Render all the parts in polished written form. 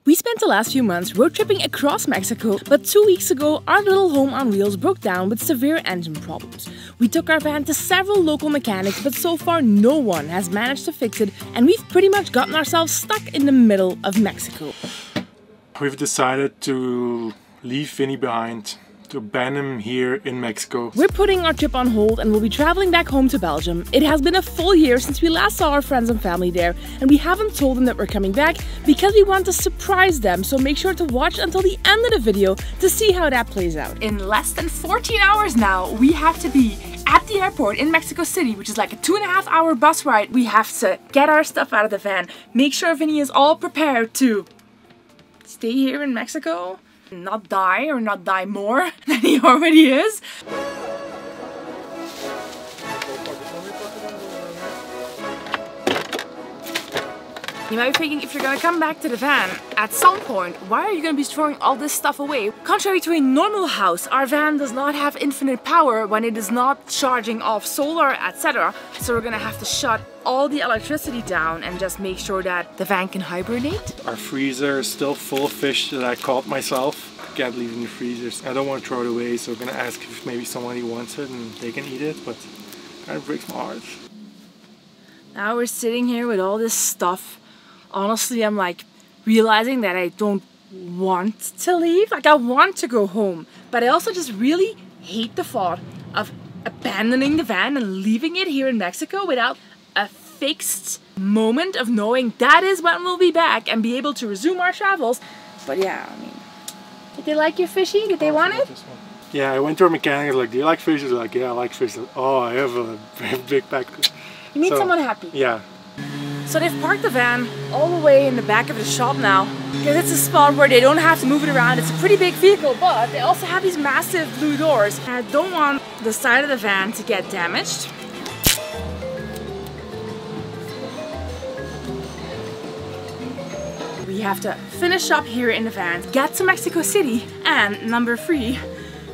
We spent the last few months road tripping across Mexico, but 2 weeks ago our little home on wheels broke down with severe engine problems. We took our van to several local mechanics, but so far no one has managed to fix it, and we've pretty much gotten ourselves stuck in the middle of Mexico. We've decided to leave Vinny behind, to abandon him here in Mexico. We're putting our trip on hold and we'll be traveling back home to Belgium. It has been a full year since we last saw our friends and family there, and we haven't told them that we're coming back because we want to surprise them, so make sure to watch until the end of the video to see how that plays out. In less than 14 hours now, we have to be at the airport in Mexico City, which is like a 2.5 hour bus ride. We have to get our stuff out of the van, make sure Vinny is all prepared to stay here in Mexico, not die or not die more than he already is. You might be thinking, if you're gonna come back to the van at some point, why are you gonna be throwing all this stuff away? Contrary to a normal house, our van does not have infinite power when it is not charging off solar, etc. So we're gonna have to shut all the electricity down and just make sure that the van can hibernate. Our freezer is still full of fish that I caught myself. Can't leave it in the freezers. I don't want to throw it away, so I'm gonna ask if maybe somebody wants it and they can eat it, but it kind of breaks my heart. Now we're sitting here with all this stuff. Honestly, I'm like realizing that I don't want to leave. Like, I want to go home, but I also just really hate the thought of abandoning the van and leaving it here in Mexico without a fixed moment of knowing that is when we'll be back and be able to resume our travels. But yeah, I mean, did they like your fishy? Did they want it? Yeah, I went to a mechanic. I was like, "Do you like fish?" He's like, "Yeah, I like fish." Like, oh, I have a big pack. You made someone happy. Yeah. So they've parked the van all the way in the back of the shop now, because it's a spot where they don't have to move it around. It's a pretty big vehicle, but they also have these massive blue doors. And I don't want the side of the van to get damaged. We have to finish up here in the van, get to Mexico City, and number 3,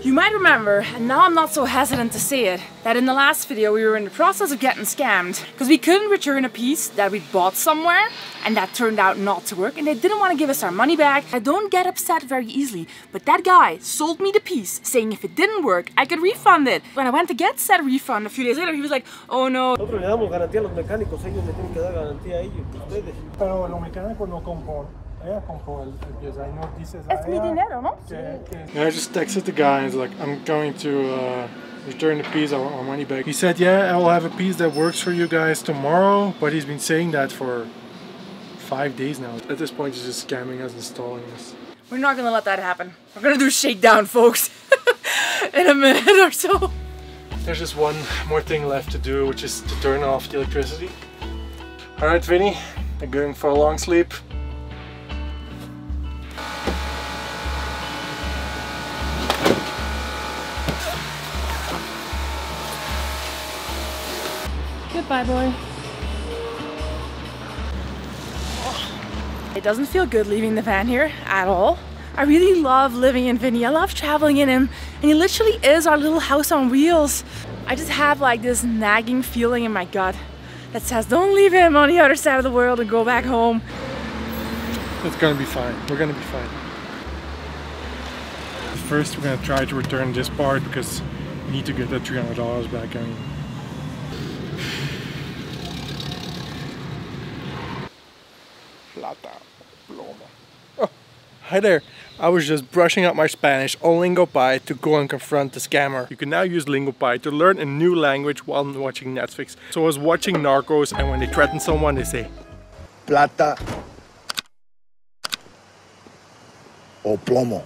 you might remember, and now I'm not so hesitant to say it, that in the last video we were in the process of getting scammed because we couldn't return a piece that we bought somewhere and that turned out not to work, and they didn't want to give us our money back. I don't get upset very easily, but that guy sold me the piece saying if it didn't work I could refund it. When I went to get said refund a few days later, he was like, "Oh no." Nosotros le damos garantía a los mecánicos, ellos le tienen que dar garantía a ellos, ustedes. Pero los mecánicos no compró. Ella compró el pieza y no dices a Es mi dinero, ¿no? Yeah, I just texted the guy and he's like, "I'm going to return the piece, I want my money back." He said, "Yeah, I will have a piece that works for you guys tomorrow," but he's been saying that for 5 days now. At this point he's just scamming us, installing us. We're not gonna let that happen. We're gonna do a shakedown, folks, in a minute or so. There's just one more thing left to do, which is to turn off the electricity. Alright, Vinny, I'm going for a long sleep. Goodbye, boy. It doesn't feel good leaving the van here at all. I really love living in Vinny. I love traveling in him, and he literally is our little house on wheels. I just have like this nagging feeling in my gut that says, don't leave him on the other side of the world and go back home. It's gonna be fine. We're gonna be fine. First we're gonna try to return this part because we need to get that $300 back. I mean, oh, hi there. I was just brushing up my Spanish on Lingopie to go and confront the scammer. You can now use Lingopie to learn a new language while watching Netflix. So I was watching Narcos, and when they threaten someone they say plata o plomo.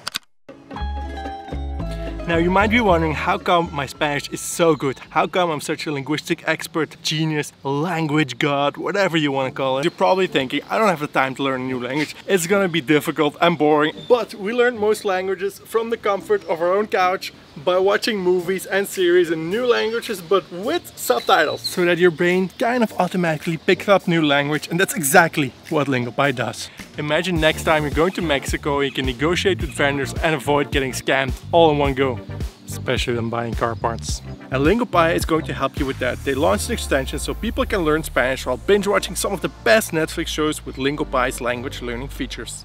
Now you might be wondering, how come my Spanish is so good? How come I'm such a linguistic expert, genius, language god, whatever you want to call it? You're probably thinking, I don't have the time to learn a new language. It's gonna be difficult and boring. But we learn most languages from the comfort of our own couch by watching movies and series in new languages, but with subtitles. So that your brain kind of automatically picks up new language, and that's exactly what Lingopie does. Imagine next time you're going to Mexico, you can negotiate with vendors and avoid getting scammed all in one go. Especially when buying car parts. And Lingopie is going to help you with that. They launched an extension so people can learn Spanish while binge watching some of the best Netflix shows with Lingopie's language learning features.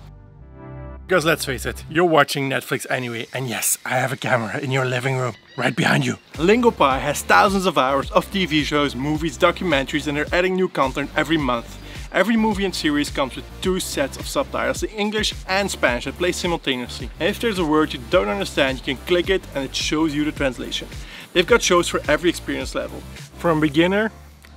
Because let's face it, you're watching Netflix anyway, and yes, I have a camera in your living room, right behind you. LingoPie has thousands of hours of TV shows, movies, documentaries, and they're adding new content every month. Every movie and series comes with 2 sets of subtitles, in English and Spanish, that play simultaneously. And if there's a word you don't understand, you can click it and it shows you the translation. They've got shows for every experience level, from beginner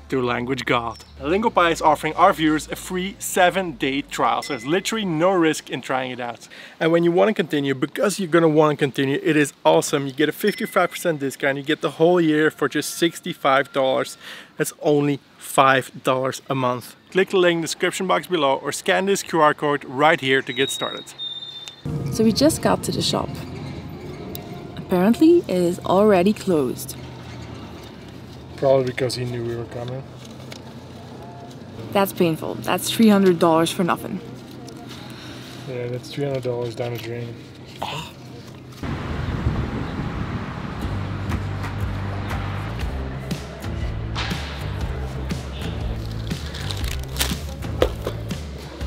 to language god. LingoPie is offering our viewers a free 7-day trial, so there's literally no risk in trying it out. And when you want to continue, because you're going to want to continue, it is awesome. You get a 55% discount, you get the whole year for just $65. That's only $5 a month. Click the link in the description box below or scan this QR code right here to get started. So we just got to the shop. Apparently it is already closed. Probably because he knew we were coming. That's painful. That's $300 for nothing. Yeah, that's $300 down the drain.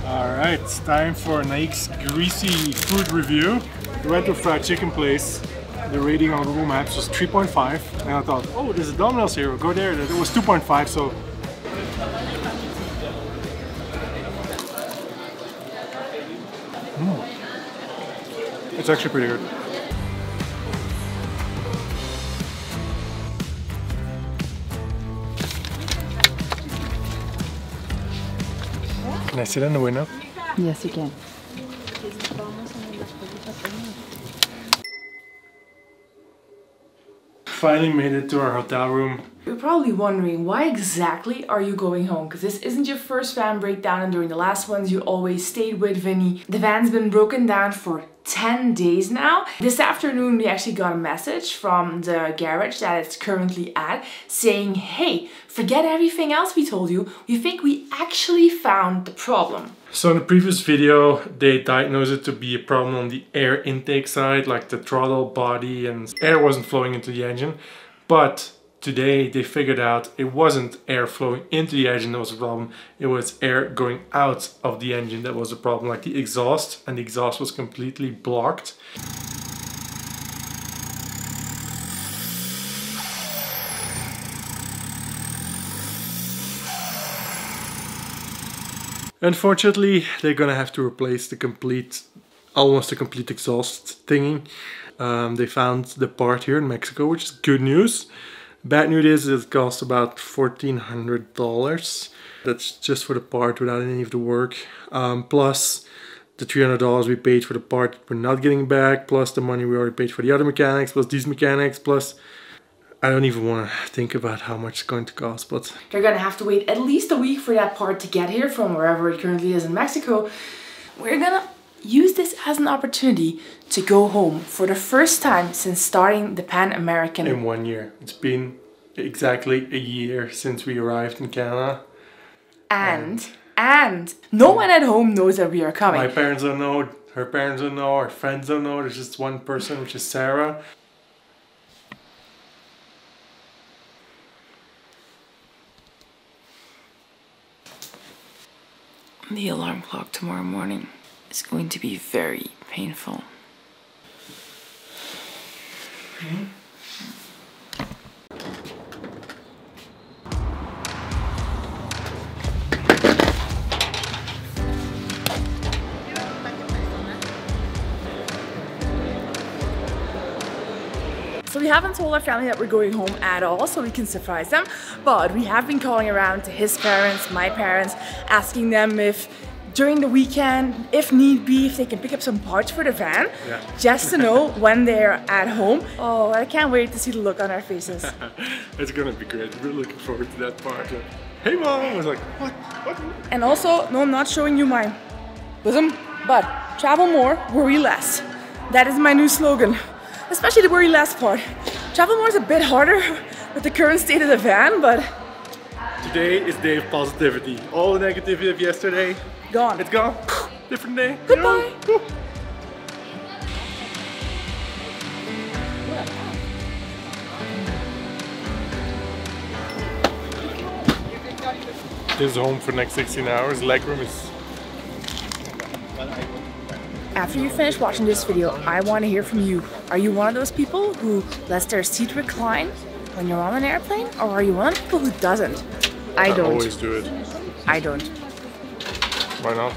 Alright, it's time for Naik's greasy food review. We went to a fried chicken place. The rating on Google Maps was 3.5, and I thought, oh, there's a Domino's here, we'll go there. It was 2.5, so... It's actually pretty good. Can I sit in the window? Yes, you can. Finally made it to our hotel room. You're probably wondering, why exactly are you going home? Because this isn't your first van breakdown, and during the last ones you always stayed with Vinny. The van's been broken down for 10 days now. This afternoon we actually got a message from the garage that it's currently at saying, hey, forget everything else we told you. We think we actually found the problem. So in the previous video, they diagnosed it to be a problem on the air intake side, like the throttle body, and air wasn't flowing into the engine. But today they figured out it wasn't air flowing into the engine that was a problem, it was air going out of the engine that was a problem, like the exhaust, and the exhaust was completely blocked. Unfortunately, they're gonna have to replace the almost a complete exhaust thingy. They found the part here in Mexico, which is good news. Bad news is it cost about $1,400. That's just for the part without any of the work. Plus the $300 we paid for the part we're not getting back, plus the money we already paid for the other mechanics, plus these mechanics, plus I don't even want to think about how much it's going to cost, but... They're gonna have to wait at least a week for that part to get here from wherever it currently is in Mexico. We're gonna use this as an opportunity to go home for the first time since starting the Pan American. In 1 year. It's been exactly a year since we arrived in Canada. And no one at home knows that we are coming. My parents don't know, her parents don't know, our friends don't know. There's just one person, which is Sarah. The alarm clock tomorrow morning is going to be very painful. So we haven't told our family that we're going home at all, so we can surprise them. But we have been calling around to his parents, my parents, asking them if during the weekend, if need be, if they can pick up some parts for the van, just to know when they're at home. Oh, I can't wait to see the look on our faces. It's gonna be great. We're looking forward to that part. Hey mom! I was like, what? And also, no, I'm not showing you my bosom, but travel more, worry less. That is my new slogan. Especially the worry less part. Travel more is a bit harder with the current state of the van, but... Today is day of positivity. All the negativity of yesterday, gone. It's gone. Different day. Goodbye. This is home for the next 16 hours. Legroom is After you finish watching this video, I want to hear from you. Are you one of those people who lets their seat recline when you're on an airplane? Or are you one of the people who doesn't? I don't. always do it. I don't. Why not?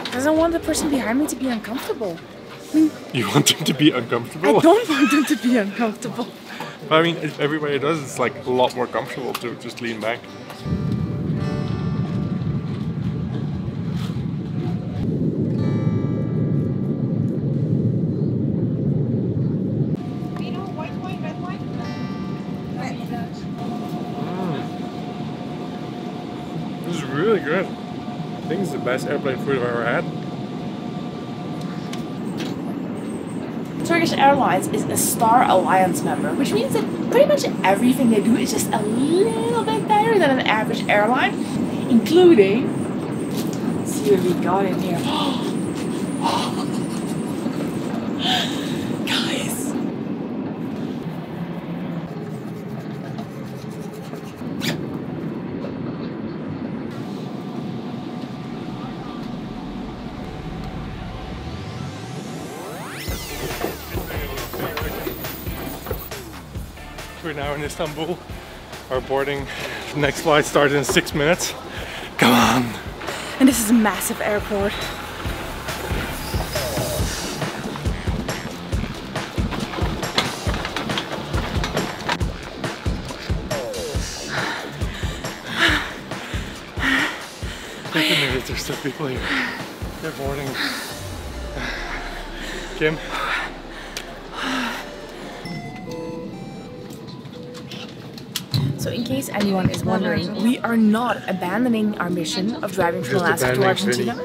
Because I want the person behind me to be uncomfortable. I mean, You want them to be uncomfortable? I don't want them to be uncomfortable. I mean, if everybody does, it's like a lot more comfortable to just lean back. This is really good. I think it's the best airplane food I've ever had. Turkish Airlines is a Star Alliance member, which means that pretty much everything they do is just a little bit better than an average airline, including, let's see what we got in here. Guys. We're now in Istanbul. Our boarding next flight starts in 6 minutes. Come on! And this is a massive airport. Take a minute, there's still people here. They're boarding. Kim? So in case anyone is wondering, we are not abandoning our mission of driving from Alaska to Argentina.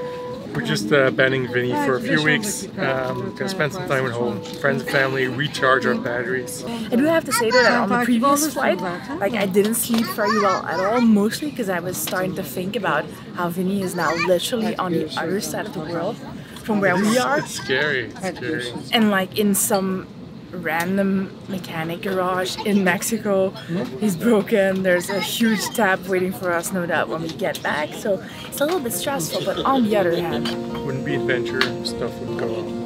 We're just banning Vinny for a few weeks. Gonna spend some time at home, friends and family, recharge our batteries. I do have to say though that on the previous flight, like I didn't sleep very well at all, mostly because I was starting to think about how Vinny is now literally on the other side of the world from where we are. It's scary, it's scary. And like in some random mechanic garage in Mexico. He's broken. There's a huge tab waiting for us, no doubt, when we get back. So it's a little bit stressful, but on the other hand, Wouldn't be adventure, stuff would go on.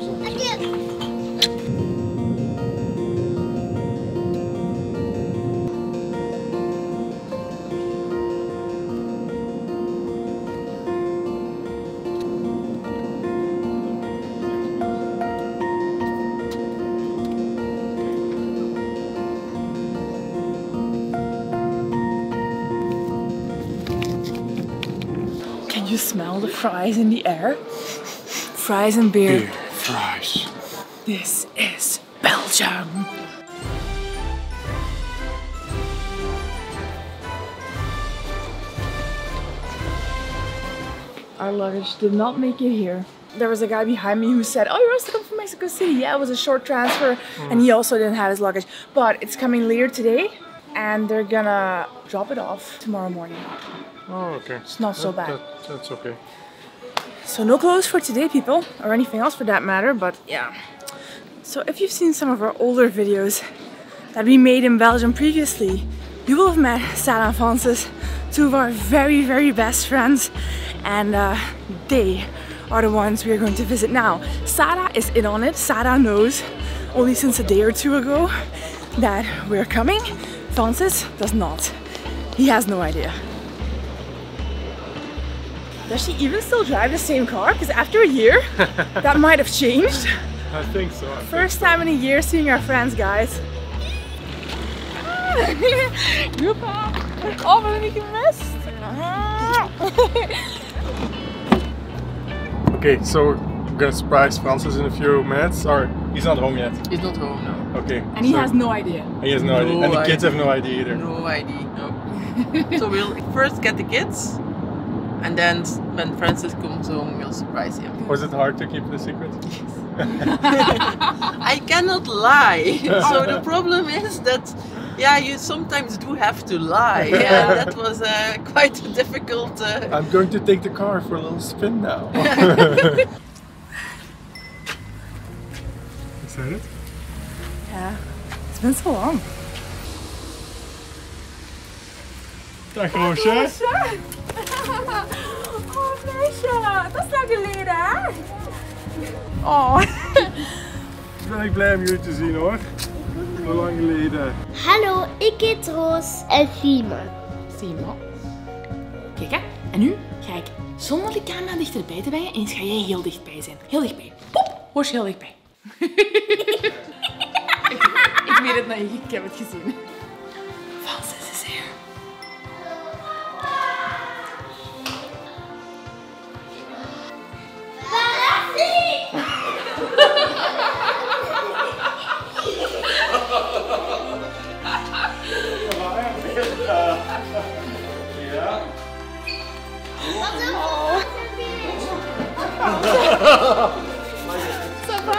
can you smell the fries in the air? Fries and beer. Beer, fries. This is Belgium. Our luggage did not make it here. There was a guy behind me who said, oh, you're also coming from Mexico City. Yeah, it was a short transfer. And he also didn't have his luggage. But it's coming later today. And they're gonna drop it off tomorrow morning. Oh, okay. It's not so bad. That's okay. So no clothes for today, people. Or anything else for that matter, but yeah. So if you've seen some of our older videos that we made in Belgium previously, you will have met Sarah and Francis, two of our very, very best friends. And they are the ones we are going to visit now. Sarah is in on it. Sarah knows only since a day or two ago that we're coming. Francis does not. He has no idea. Does she even still drive the same car? Because after a year, that might have changed. I think so. First time in a year seeing our friends, guys. Joepa! Oh, we hebben niet gemist. Okay, so we're gonna surprise Francis in a few minutes. Or he's not home yet. He's not home now. Okay. And he so has no idea. he has no idea. And the kids have no idea either. No idea, no. So we'll first get the kids, and then when Francis comes home, we'll surprise him. Was it hard to keep the secret? I cannot lie. So the problem is that, yeah, you sometimes do have to lie. And that was quite a difficult... I'm going to take the car for a little spin now. Excited? Yeah, it's been so long. Dag Roosje. Oh, meisje, dat is lang geleden, hè? Oh. Ben ik blij om jullie te zien hoor. Zo lang geleden. Hallo, ik heet Roos en Simon. Simon. Kijk hè. En nu ga ik zonder de camera dichterbij te brengen en eens ga jij heel dichtbij zijn. Heel dichtbij. Pop, hoor je heel dichtbij. Ik weet het nog niet, ik heb het gezien. Francis is hier. Ça va?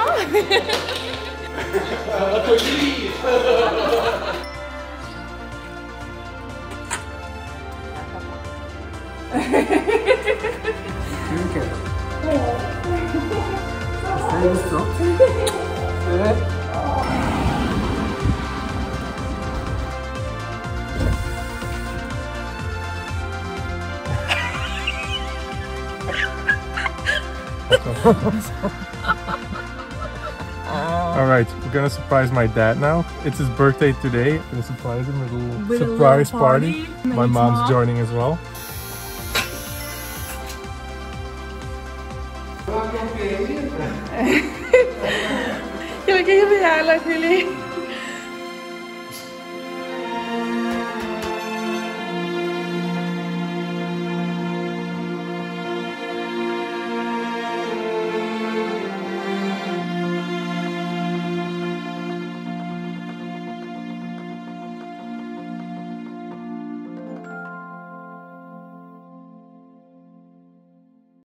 Alright, we're gonna surprise my dad now. It's his birthday today. We're gonna surprise him with a little surprise party. My mom's joining as well. Gelukkig verjaardag jullie.